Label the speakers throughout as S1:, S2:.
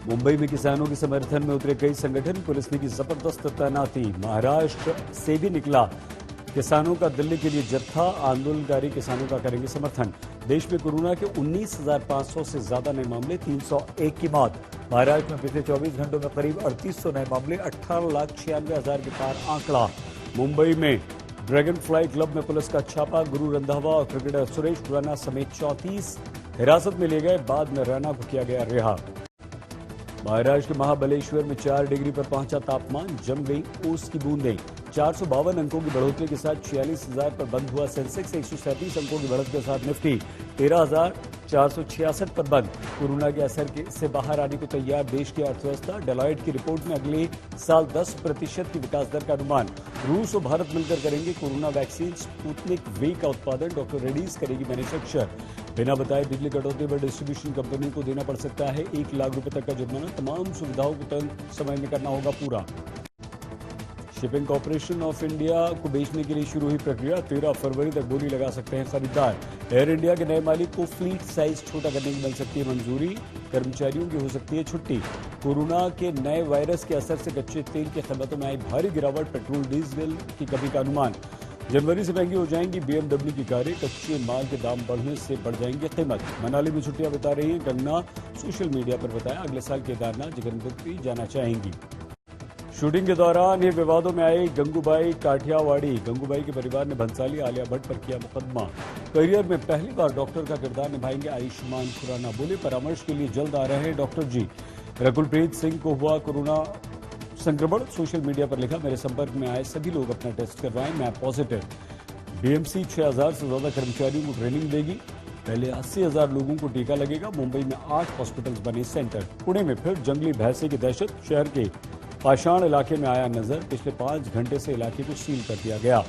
S1: मुंबई में किसानों के समर्थन में उतरे कई संगठन, पुलिस ने की जबरदस्त तैनाती। महाराष्ट्र से भी निकला किसानों का दिल्ली के लिए जत्था, आंदोलनकारी किसानों का करेंगे समर्थन। देश में कोरोना के 19,500 से ज्यादा नए मामले, 301 की मौत। महाराष्ट्र में पिछले 24 घंटों में करीब 3800 नए मामले, 18,96,000 के पार आंकड़ा। मुंबई में ड्रैगन फ्लाई क्लब में पुलिस का छापा, गुरु रंधावा और क्रिकेटर सुरेश रैना समेत 34 हिरासत में लिए गए, बाद में रैना को किया गया रिहा। महाराष्ट्र के महाबलेश्वर में 4 डिग्री पर पहुंचा तापमान, जम गई ओस की बूंदें। 452 अंकों की बढ़ोतरी के साथ 46,000 पर बंद हुआ सेंसेक्स, 137 अंकों की बढ़त के साथ निफ्टी 13,466 पर बंद। कोरोना के असर से बाहर आने को तैयार देश की अर्थव्यवस्था, डेलॉयट की रिपोर्ट में अगले साल 10% की विकास दर का अनुमान। रूस और भारत मिलकर करेंगे कोरोना वैक्सीन स्पुतनिक वी का उत्पादन, डॉक्टर रेड्डीज करेगी मैन्युफैक्चर। बिना बताए बिजली कटौती पर डिस्ट्रीब्यूशन कंपनी को देना पड़ सकता है 1 लाख रुपए तक का जुर्माना। तमाम सुविधाओं को तुरंत समय में करना होगा पूरा। शिपिंग कॉर्पोरेशन ऑफ इंडिया को बेचने के लिए शुरू हुई प्रक्रिया, 13 फरवरी तक बोली लगा सकते हैं खरीदार। एयर इंडिया के नए मालिक को फ्लीट साइज छोटा करने की मिल सकती है मंजूरी, कर्मचारियों की हो सकती है छुट्टी। कोरोना के नए वायरस के असर से कच्चे तेल की कीमतों में आई भारी गिरावट, पेट्रोल डीजल की कमी का अनुमान। जनवरी से महंगी हो जाएंगी BMW की कारें, कच्चे माल के दाम बढ़ने से बढ़ जाएंगी कीमत। मनाली में छुट्टियां बिता रही हैं कंगना, सोशल मीडिया पर बताया अगले साल केदारनाथ जगन्नाथपुरी जाना चाहेंगी। शूटिंग के दौरान ये विवादों में आए गंगूबाई काठियावाड़ी, गंगूबाई के परिवार ने भंसाली आलिया भट्ट पर किया मुकदमा। करियर में पहली बार डॉक्टर का किरदार निभाएंगे आयुष्मान खुराना, बोले परामर्श के लिए जल्द आ रहे हैं डॉक्टर जी। रकुलप्रीत सिंह को हुआ कोरोना संक्रमण, सोशल मीडिया पर लिखा मेरे संपर्क में आए सभी लोग अपना टेस्ट करवाएं, मैं पॉजिटिव। BMC 6,000 से ज्यादा कर्मचारियों को ट्रेनिंग देगी, पहले 80,000 लोगों को टीका लगेगा। मुंबई में 8 हॉस्पिटल्स बने सेंटर। पुणे में फिर जंगली भैंसे की दहशत, शहर के पाषाण इलाके में आया नजर, पिछले 5 घंटे से इलाके को सील कर दिया गया।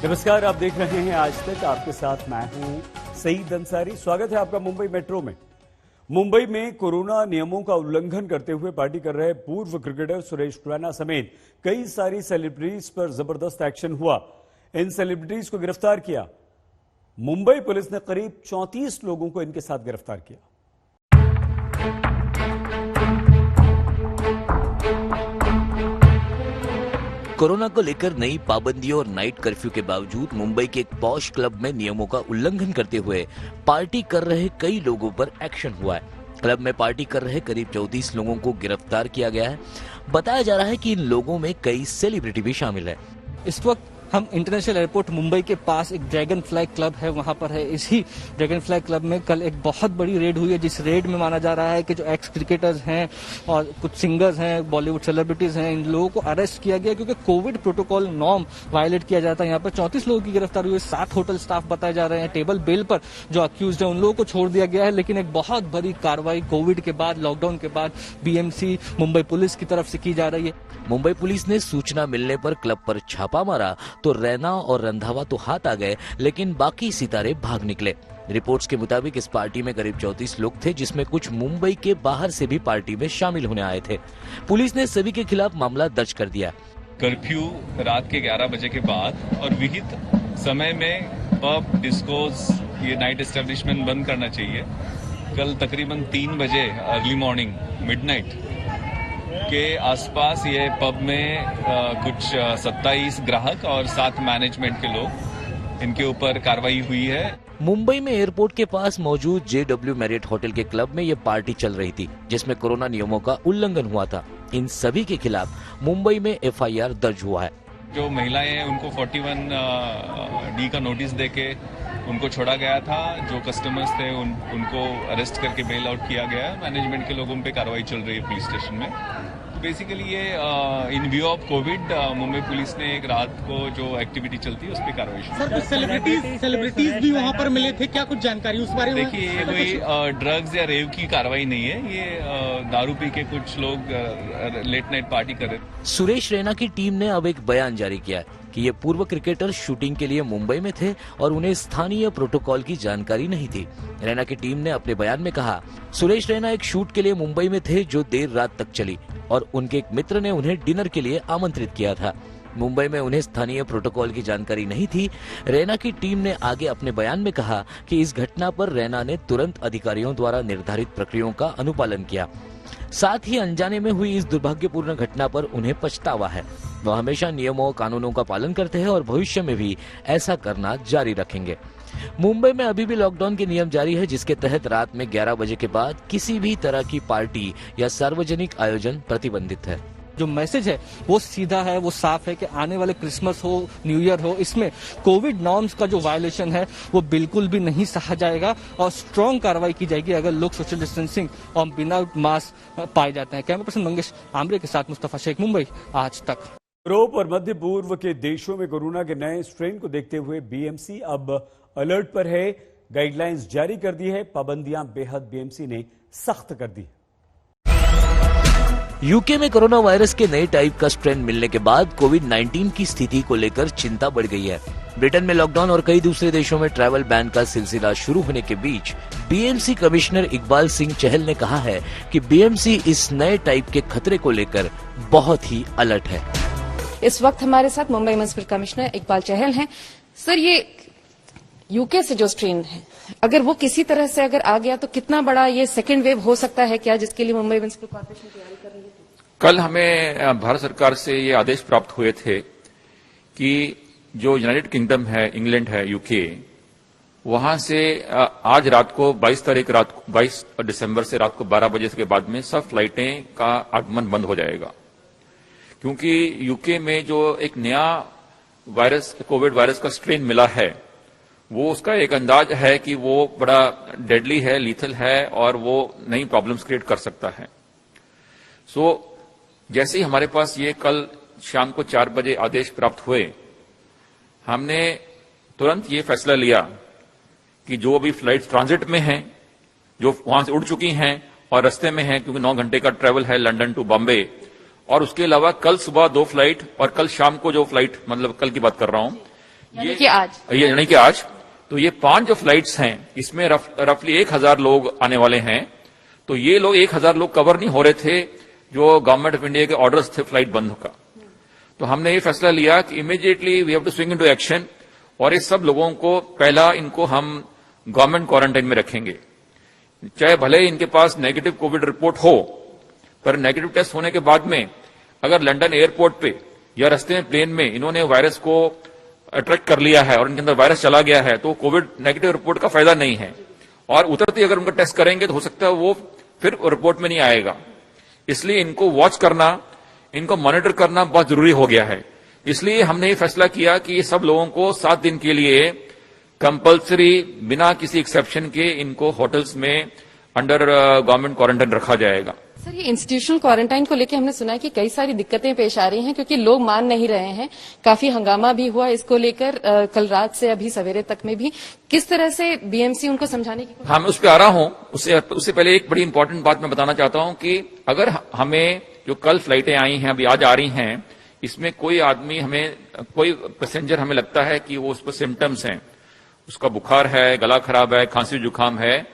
S1: नमस्कार, आप देख रहे हैं आज तक, आपके साथ मैं हूं सईद अंसारी। स्वागत है आपका मुंबई मेट्रो में। मुंबई में कोरोना नियमों का उल्लंघन करते हुए पार्टी कर रहे पूर्व क्रिकेटर सुरेश रैना समेत कई सारी सेलिब्रिटीज पर जबरदस्त एक्शन हुआ। इन सेलिब्रिटीज को गिरफ्तार किया। मुंबई पुलिस ने करीब 34 लोगों को इनके साथ गिरफ्तार किया।
S2: कोरोना को लेकर नई पाबंदियों और नाइट कर्फ्यू के बावजूद मुंबई के एक पॉश क्लब में नियमों का उल्लंघन करते हुए पार्टी कर रहे कई लोगों पर एक्शन हुआ है। क्लब में पार्टी कर रहे करीब 34 लोगों को गिरफ्तार किया गया है। बताया जा रहा है कि इन लोगों में कई सेलिब्रिटी भी शामिल है।
S3: इस वक्त हम इंटरनेशनल एयरपोर्ट मुंबई के पास एक ड्रैगन फ्लाई क्लब है, वहां पर है। इसी ड्रैगन फ्लाई क्लब में कल एक बहुत बड़ी रेड हुई है, जिस रेड में माना जा रहा है कि जो एक्स क्रिकेटर्स हैं और कुछ सिंगर्स हैं, बॉलीवुड सेलिब्रिटीज हैं, इन लोगों को अरेस्ट किया गया क्योंकि कोविड प्रोटोकॉल नॉर्म वायलेट किया जाता है। यहाँ पर 34 लोगों की गिरफ्तारी हुई, 7 होटल स्टाफ बताए जा रहे हैं। टेबल बेल पर जो अक्यूज है उन लोगों को छोड़ दिया गया है। लेकिन एक बहुत बड़ी कार्रवाई कोविड के बाद, लॉकडाउन के बाद BMC मुंबई पुलिस की तरफ से की जा रही है।
S2: मुंबई पुलिस ने सूचना मिलने पर क्लब पर छापा मारा तो रैना और रंधावा तो हाथ आ गए, लेकिन बाकी सितारे भाग निकले। रिपोर्ट्स के मुताबिक इस पार्टी में करीब 34 लोग थे, जिसमें कुछ मुंबई के बाहर से भी पार्टी में शामिल होने आए थे। पुलिस ने सभी के खिलाफ मामला दर्ज कर दिया।
S4: कर्फ्यू रात के 11 बजे के बाद और विहित समय में पब, डिस्कोज, ये नाइट एस्टेब्लिशमेंट बंद करना चाहिए। कल तकरीबन 3 बजे अर्ली मॉर्निंग मिडनाइट के आसपास ये पब में कुछ 27 ग्राहक और 7 मैनेजमेंट के लोग, इनके ऊपर कार्रवाई हुई है।
S2: मुंबई में एयरपोर्ट के पास मौजूद JW मैरियट होटल के क्लब में ये पार्टी चल रही थी, जिसमें कोरोना नियमों का उल्लंघन हुआ था। इन सभी के खिलाफ मुंबई में FIR दर्ज हुआ है।
S4: जो महिलाएं हैं उनको 41D का नोटिस देके उनको छोड़ा गया था। जो कस्टमर्स थे उनको अरेस्ट करके बेल आउट किया गया। मैनेजमेंट के लोगों पे कार्रवाई चल रही है पुलिस स्टेशन में। तो बेसिकली ये इन view of Covid Mumbai police ने एक रात को जो एक्टिविटी चलती है उस पर कार्रवाई शुरू।
S5: सर, कुछ सेलिब्रिटीज भी वहाँ पर मिले थे, क्या कुछ जानकारी उस बारे में?
S4: देखिए, ये कोई ड्रग्स या रेव की कार्रवाई नहीं है। ये दारू पी के कुछ लोग लेट नाइट पार्टी कर रहे थे।
S2: सुरेश रैना की टीम ने अब एक बयान जारी किया कि ये पूर्व क्रिकेटर शूटिंग के लिए मुंबई में थे और उन्हें स्थानीय प्रोटोकॉल की जानकारी नहीं थी। रैना की टीम ने अपने बयान में कहा, सुरेश रैना एक शूट के लिए मुंबई में थे जो देर रात तक चली और उनके एक मित्र ने उन्हें डिनर के लिए आमंत्रित किया था। मुंबई में उन्हें स्थानीय प्रोटोकॉल की जानकारी नहीं थी। रैना की टीम ने आगे अपने बयान में कहा कि इस घटना पर रैना ने तुरंत अधिकारियों द्वारा निर्धारित प्रक्रियाओं का अनुपालन किया। साथ ही अनजाने में हुई इस दुर्भाग्यपूर्ण घटना पर उन्हें पछतावा है। वह हमेशा नियमों और कानूनों का पालन करते हैं और भविष्य में भी ऐसा करना जारी रखेंगे। मुंबई में अभी भी लॉकडाउन के नियम जारी है, जिसके तहत रात में 11 बजे के बाद किसी भी तरह की पार्टी या सार्वजनिक आयोजन प्रतिबंधित है।
S3: जो मैसेज है वो सीधा है, वो साफ है कि आने वाले क्रिसमस हो, न्यू ईयर हो, इसमें कोविड नॉर्म्स का जो वायलेशन है वो बिल्कुल भी नहीं सहा जाएगा और स्ट्रांग कार्रवाई की जाएगी अगर लोग सोशल डिस्टेंसिंग और बिना मास्क पाए जाते हैं। कैमरा पर्सन मंगेश आमरे के साथ मुस्तफा शेख, मुंबई आज तक।
S1: यूरोप और मध्य पूर्व के देशों में कोरोना के नए स्ट्रेन को देखते हुए बीएमसी अब अलर्ट पर है। गाइडलाइंस जारी कर दी है, पाबंदियां बेहद बीएमसी ने सख्त कर दी।
S2: यूके में कोरोना वायरस के नए टाइप का स्ट्रेन मिलने के बाद कोविड-19 की स्थिति को लेकर चिंता बढ़ गई है। ब्रिटेन में लॉकडाउन और कई दूसरे देशों में ट्रैवल बैन का सिलसिला शुरू होने के बीच बीएमसी कमिश्नर इकबाल सिंह चहल ने कहा है कि बीएमसी इस नए टाइप के खतरे को लेकर बहुत ही अलर्ट है।
S6: इस वक्त हमारे साथ मुंबई म्युनिसिपल कमिश्नर इकबाल चहल हैं। सर, ये यूके से जो स्ट्रेन है, अगर वो किसी तरह से अगर आ गया तो कितना बड़ा ये सेकेंड वेव हो सकता है क्या, जिसके लिए मुंबई म्युनिसिपल कॉर्पोरेशन तैयारी कर रही है?
S7: कल हमें भारत सरकार से ये आदेश प्राप्त हुए थे कि जो यूनाइटेड किंगडम है, इंग्लैंड है, यूके, वहां से आज रात को 22 दिसंबर से रात को 12 बजे के बाद में सब फ्लाइटें का आगमन बंद हो जाएगा, क्योंकि यूके में जो एक नया वायरस, कोविड वायरस का स्ट्रेन मिला है, वो उसका एक अंदाज है कि वो बड़ा डेडली है, लीथल है और वो नई प्रॉब्लम्स क्रिएट कर सकता है। जैसे ही हमारे पास ये कल शाम को 4 बजे आदेश प्राप्त हुए, हमने तुरंत ये फैसला लिया कि जो भी फ्लाइट ट्रांजिट में हैं, जो वहां से उड़ चुकी हैं और रास्ते में हैं, क्योंकि 9 घंटे का ट्रेवल है लंदन टू बॉम्बे, और उसके अलावा कल सुबह 2 फ्लाइट और कल शाम को जो फ्लाइट, मतलब कल की बात कर रहा हूं,
S6: यानी कि आज,
S7: तो ये 5 जो फ्लाइट्स हैं, इसमें रफली 1000 लोग आने वाले हैं। तो ये लोग 1000 लोग कवर नहीं हो रहे थे जो गवर्नमेंट ऑफ इंडिया के ऑर्डर्स थे फ्लाइट बंद का। तो हमने ये फैसला लिया कि immediately we have to swing into action, और इस सब लोगों को पहला इनको हम गवर्नमेंट क्वारंटाइन में रखेंगे। चाहे भले इनके पास नेगेटिव कोविड रिपोर्ट हो, पर नेगेटिव टेस्ट होने के बाद में अगर लंदन एयरपोर्ट पे या रास्ते में प्लेन में इन्होंने वायरस को अट्रैक्ट कर लिया है और इनके अंदर वायरस चला गया है, तो कोविड नेगेटिव रिपोर्ट का फायदा नहीं है, और उतरते अगर उनका टेस्ट करेंगे तो हो सकता है वो फिर रिपोर्ट में नहीं आएगा। इसलिए इनको वॉच करना, इनको मॉनिटर करना बहुत जरूरी हो गया है। इसलिए हमने ये फैसला किया कि ये सब लोगों को 7 दिन के लिए कंपल्सरी, बिना किसी एक्सेप्शन के, इनको होटल्स में अंडर गवर्नमेंट क्वारंटाइन रखा जाएगा।
S6: सर, ये इंस्टीट्यूशनल क्वारंटाइन को लेकर हमने सुना है कि कई सारी दिक्कतें पेश आ रही हैं, क्योंकि लोग मान नहीं रहे हैं। काफी हंगामा भी हुआ इसको लेकर कल रात से अभी सवेरे तक में भी। किस तरह से बीएमसी उनको समझाने की?
S7: हाँ, मैं उस पर आ रहा हूं। उससे पहले एक बड़ी इंपॉर्टेंट बात मैं बताना चाहता हूं कि अगर हमें जो कल फ्लाइटें आई हैं, अभी आज आ रही हैं, इसमें कोई आदमी, हमें कोई पैसेंजर हमें लगता है कि वो उस पर सिम्टम्स हैं, उसका बुखार है, गला खराब है, खांसी जुकाम है,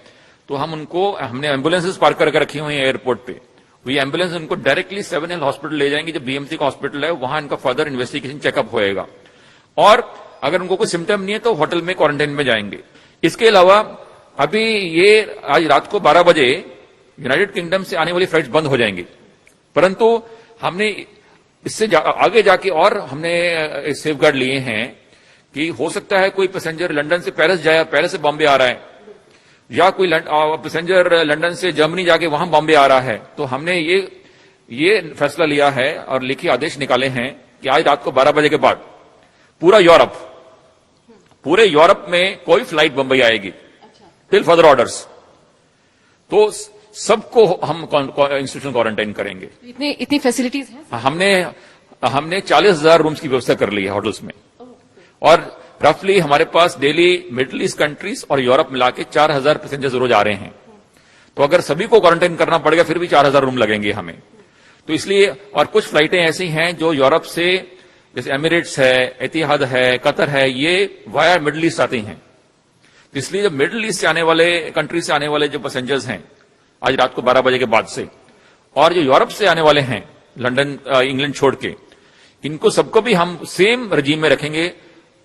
S7: तो हमने एम्बुलेंसेस पार्क करके रखी हुई है एयरपोर्ट पे। ये एम्बुलेंस उनको डायरेक्टली 7 हिल हॉस्पिटल ले जाएंगे, जो बीएमसी का हॉस्पिटल है, वहां इनका फर्दर इन्वेस्टिगेशन चेकअप होएगा, और अगर उनको कोई सिम्टम नहीं है तो होटल में क्वारंटाइन में जाएंगे। इसके अलावा अभी ये आज रात को 12 बजे यूनाइटेड किंगडम से आने वाली फ्लाइट्स बंद हो जाएंगी, परंतु हमने इससे आगे जाके और हमने सेफगार्ड लिए हैं कि हो सकता है कोई पैसेंजर लंदन से पेरिस जाए, पेरिस से बॉम्बे आ रहा है, या कोई पैसेंजर लंदन से जर्मनी जाके वहां बॉम्बे आ रहा है। तो हमने ये फैसला लिया है और लिखित आदेश निकाले हैं कि आज रात को 12 बजे के बाद पूरे यूरोप में कोई फ्लाइट बंबई आएगी टिल फर्दर ऑर्डर्स, तो सबको हम इंस्टीट्यूशनल क्वारंटाइन करेंगे।
S6: इतनी फैसिलिटीज हैं?
S7: हमने 40,000 रूम्स की व्यवस्था कर ली है होटल्स में, और रफली हमारे पास डेली मिडिल ईस्ट कंट्रीज और यूरोप मिला के 4000 पैसेंजर्स रोज आ रहे हैं। तो अगर सभी को क्वारंटाइन करना पड़ेगा फिर भी 4000 रूम लगेंगे हमें। तो इसलिए, और कुछ फ्लाइटें ऐसी हैं जो यूरोप से, जैसे एमिरेट्स है, एतिहाद है, कतर है, ये वाया मिडिल ईस्ट आती हैं। तो इसलिए जब मिडिल ईस्ट से आने वाले, कंट्री से आने वाले जो पैसेंजर्स हैं आज रात को 12 बजे के बाद से, और जो यूरोप से आने वाले हैं लंदन, इंग्लैंड छोड़ के, इनको सबको भी हम सेम रजीम में रखेंगे।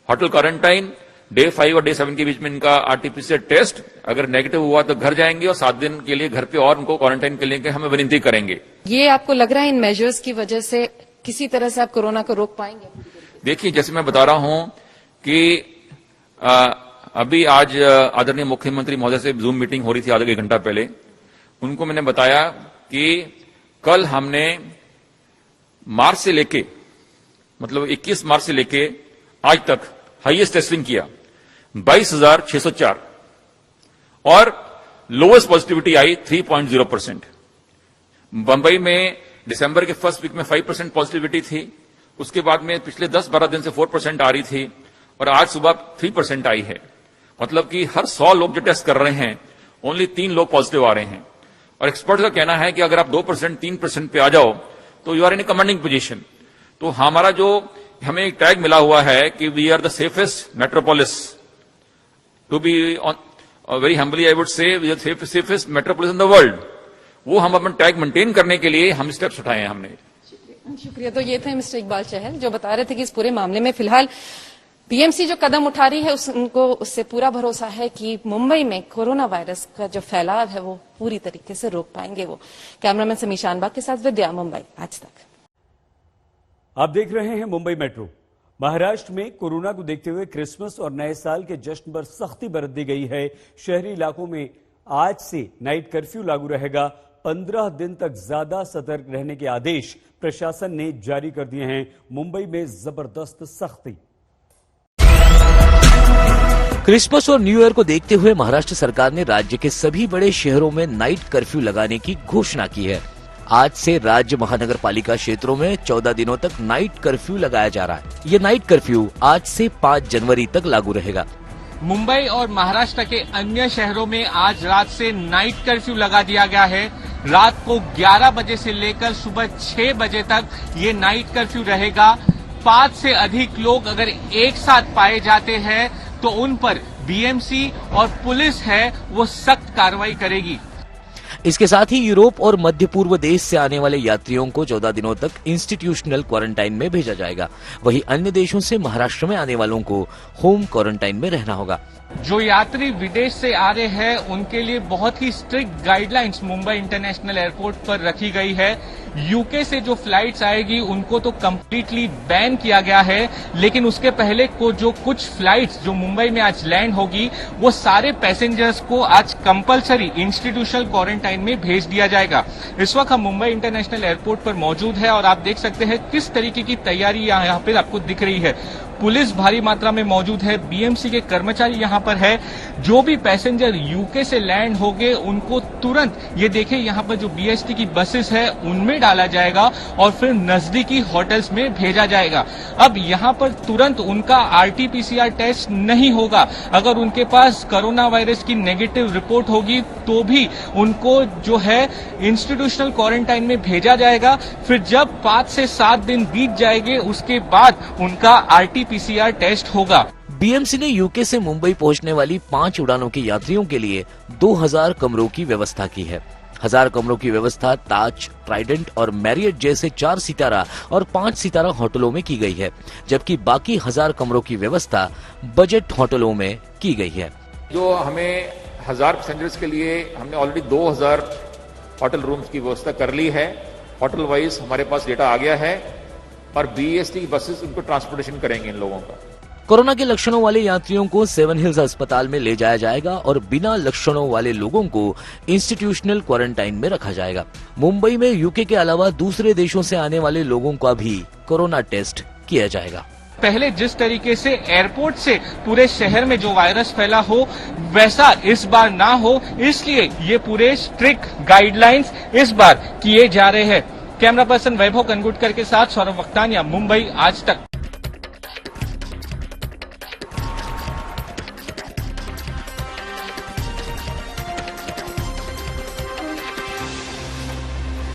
S7: होटल क्वारंटाइन, डे 5 और डे 7 के बीच में इनका आरटीपीसीआर टेस्ट, अगर नेगेटिव हुआ तो घर जाएंगे और 7 दिन के लिए घर पे और उनको क्वारंटाइन के लिए हम विनती करेंगे।
S6: ये आपको लग रहा है इन मेजर्स की वजह से किसी तरह से आप कोरोना को रोक पाएंगे?
S7: देखिए, जैसे मैं बता रहा हूं कि अभी आज आदरणीय मुख्यमंत्री महोदय से जूम मीटिंग हो रही थी आधा एक घंटा पहले। उनको मैंने बताया कि कल हमने मार्च से लेके, मतलब 21 मार्च से लेके आज तक हाईएस्ट टेस्टिंग किया 22,604 और लोवेस्ट पॉजिटिविटी आई 3.0%। बंबई में दिसंबर के फर्स्ट वीक में 5% पॉजिटिविटी थी, उसके बाद में पिछले 10-12 दिन से 4% आ रही थी और आज सुबह 3% आई है। मतलब कि हर 100 लोग जो टेस्ट कर रहे हैं ओनली 3 लोग पॉजिटिव आ रहे हैं। और एक्सपर्ट का कहना है कि अगर आप 2%, 3% पे आ जाओ तो you are in a commanding position. तो हमारा जो हमें एक टैग मिला हुआ है कि we are the safest metropolis, to be very humbly I would say we are safest metropolis in the world, वो हम अपन टैग मेंटेन करने के लिए हम स्टेप्स उठाए हैं हमने।
S6: शुक्रिया। तो ये थे मिस्टर इकबाल चहल जो बता रहे थे कि इस पूरे मामले में फिलहाल बीएमसी जो कदम उठा रही है उनको उससे पूरा भरोसा है कि मुंबई में कोरोना वायरस का जो फैलाव है वो पूरी तरीके से रोक पाएंगे वो। कैमरामैन समीर शानबाग के साथ विद्या, मुंबई आज तक।
S1: आप देख रहे हैं मुंबई मेट्रो। महाराष्ट्र में कोरोना को देखते हुए क्रिसमस और नए साल के जश्न पर सख्ती बरत दी गई है। शहरी इलाकों में आज से नाइट कर्फ्यू लागू रहेगा। 15 दिन तक ज्यादा सतर्क रहने के आदेश प्रशासन ने जारी कर दिए हैं। मुंबई में जबरदस्त सख्ती।
S2: क्रिसमस और न्यू ईयर को देखते हुए महाराष्ट्र सरकार ने राज्य के सभी बड़े शहरों में नाइट कर्फ्यू लगाने की घोषणा की है। आज से राज्य महानगर पालिका क्षेत्रों में 14 दिनों तक नाइट कर्फ्यू लगाया जा रहा है। ये नाइट कर्फ्यू आज से 5 जनवरी तक लागू रहेगा।
S5: मुंबई और महाराष्ट्र के अन्य शहरों में आज रात से नाइट कर्फ्यू लगा दिया गया है। रात को 11 बजे से लेकर सुबह 6 बजे तक ये नाइट कर्फ्यू रहेगा। 5 से अधिक लोग अगर एक साथ पाए जाते हैं तो उन पर बीएमसी और पुलिस है वो सख्त कार्रवाई करेगी।
S2: इसके साथ ही यूरोप और मध्य पूर्व देश से आने वाले यात्रियों को 14 दिनों तक इंस्टीट्यूशनल क्वारंटाइन में भेजा जाएगा। वहीं अन्य देशों से महाराष्ट्र में आने वालों को होम क्वारंटाइन में रहना होगा।
S5: जो यात्री विदेश से आ रहे हैं उनके लिए बहुत ही strict guidelines Mumbai international airport पर रखी गई है। यूके से जो फ्लाइट्स आएगी उनको तो कंप्लीटली बैन किया गया है, लेकिन उसके पहले को जो कुछ फ्लाइट्स जो मुंबई में आज लैंड होगी वो सारे पैसेंजर्स को आज कंपलसरी इंस्टीट्यूशनल क्वारंटाइन में भेज दिया जाएगा। इस वक्त हम मुंबई इंटरनेशनल एयरपोर्ट पर मौजूद है और आप देख सकते हैं किस तरीके की तैयारी यहाँ पर आपको दिख रही है। पुलिस भारी मात्रा में मौजूद है, बीएमसी के कर्मचारी यहाँ पर है। जो भी पैसेंजर यूके से लैंड होंगे उनको तुरंत ये देखें यहाँ पर जो बीएसटी की बसेस है उनमें डाला जाएगा और फिर नजदीकी होटल्स में भेजा जाएगा। अब यहाँ पर तुरंत उनका आरटीपीसीआर टेस्ट नहीं होगा। अगर उनके पास कोरोना वायरस की नेगेटिव रिपोर्ट होगी तो भी उनको जो है इंस्टीट्यूशनल क्वारंटाइन में भेजा जाएगा। फिर जब 5 से 7 दिन बीत जाएंगे उसके बाद उनका आरटीपीसीआर टेस्ट होगा।
S2: बीएमसी ने यूके से मुंबई पहुंचने वाली 5 उड़ानों के यात्रियों के लिए 2000 कमरों की व्यवस्था की है। 1000 कमरों की व्यवस्था ताज, ट्राइडेंट और मैरियट जैसे 4 सितारा और 5 सितारा होटलों में की गई है, जबकि बाकी 1000 कमरों की व्यवस्था बजट होटलों में की गई है।
S7: जो हमें 1000 पैसेंजर्स के लिए हमने ऑलरेडी 2000 होटल रूम्स की व्यवस्था कर ली है। होटल वाइज हमारे पास डेटा आ गया है और बीएसटी बसेस उनको ट्रांसपोर्टेशन करेंगे इन लोगों का।
S2: कोरोना के लक्षणों वाले यात्रियों को 7 हिल्स अस्पताल में ले जाया जाएगा और बिना लक्षणों वाले लोगों को इंस्टीट्यूशनल क्वारंटाइन में रखा जाएगा। मुंबई में यूके के अलावा दूसरे देशों से आने वाले लोगों का भी कोरोना टेस्ट किया जाएगा।
S5: पहले जिस तरीके से एयरपोर्ट से पूरे शहर में जो वायरस फैला हो वैसा इस बार ना हो, इसलिए ये पूरे स्ट्रिक्ट गाइडलाइंस इस बार किए जा रहे हैं। कैमरा पर्सन वैभव कनगुटकर के साथ सौरभ वक्तानिया, मुंबई आज तक।